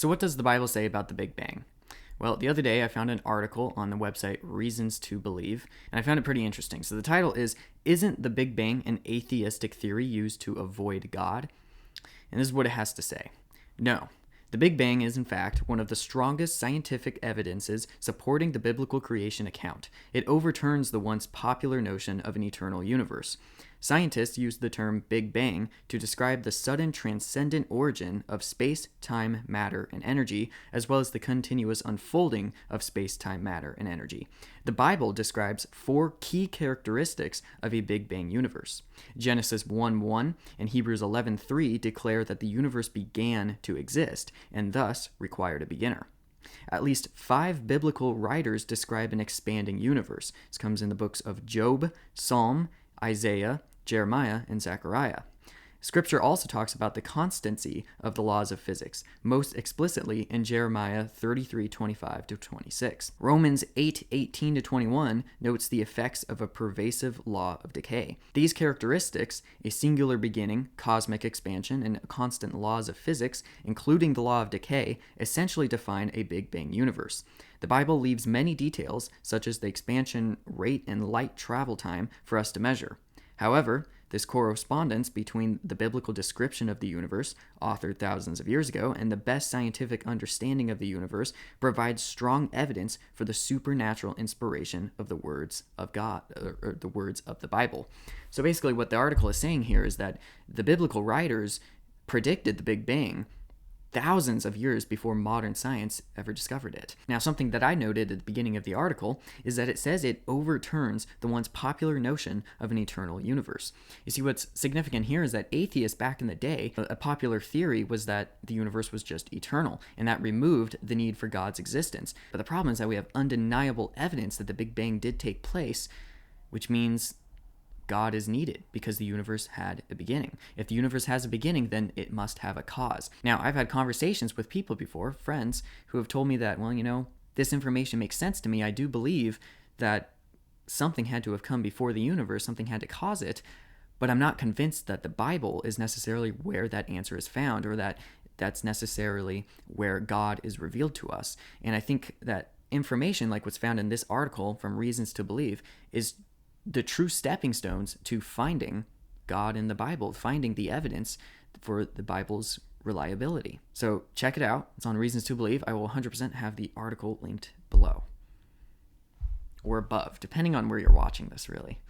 So what does the Bible say about the Big Bang? Well, the other day I found an article on the website Reasons to Believe, and I found it pretty interesting. So the title is, Isn't the Big Bang an atheistic theory used to avoid God? And this is what it has to say. No. The Big Bang is, in fact, one of the strongest scientific evidences supporting the biblical creation account. It overturns the once popular notion of an eternal universe. Scientists use the term Big Bang to describe the sudden transcendent origin of space, time, matter, and energy, as well as the continuous unfolding of space, time, matter, and energy. The Bible describes 4 key characteristics of a Big Bang universe. Genesis 1:1 and Hebrews 11:3 declare that the universe began to exist, and thus required a beginner. At least 5 biblical writers describe an expanding universe. This comes in the books of Job, Psalm, Isaiah, Jeremiah, and Zechariah. Scripture also talks about the constancy of the laws of physics, most explicitly in Jeremiah 33:25-26. Romans 8:18-21 notes the effects of a pervasive law of decay. These characteristics, a singular beginning, cosmic expansion, and constant laws of physics, including the law of decay, essentially define a Big Bang universe. The Bible leaves many details, such as the expansion rate and light travel time, for us to measure. However, this correspondence between the biblical description of the universe, authored thousands of years ago, and the best scientific understanding of the universe provides strong evidence for the supernatural inspiration of the words of God, or the words of the Bible. So basically what the article is saying here is that the biblical writers predicted the Big Bang thousands of years before modern science ever discovered it. Now, something that I noted at the beginning of the article is that it says it overturns the once popular notion of an eternal universe. You see, what's significant here is that atheists back in the day, a popular theory was that the universe was just eternal, and that removed the need for God's existence. But the problem is that we have undeniable evidence that the Big Bang did take place, which means God is needed because the universe had a beginning. If the universe has a beginning, then it must have a cause. Now, I've had conversations with people before, friends, who have told me that, well, this information makes sense to me. I do believe that something had to have come before the universe, something had to cause it, but I'm not convinced that the Bible is necessarily where that answer is found, or that that's necessarily where God is revealed to us. And I think that information like what's found in this article from Reasons to Believe is the true stepping stones to finding God in the Bible, finding the evidence for the Bible's reliability. So check it out. It's on Reasons to Believe. I will 100% have the article linked below or above, depending on where you're watching this, really.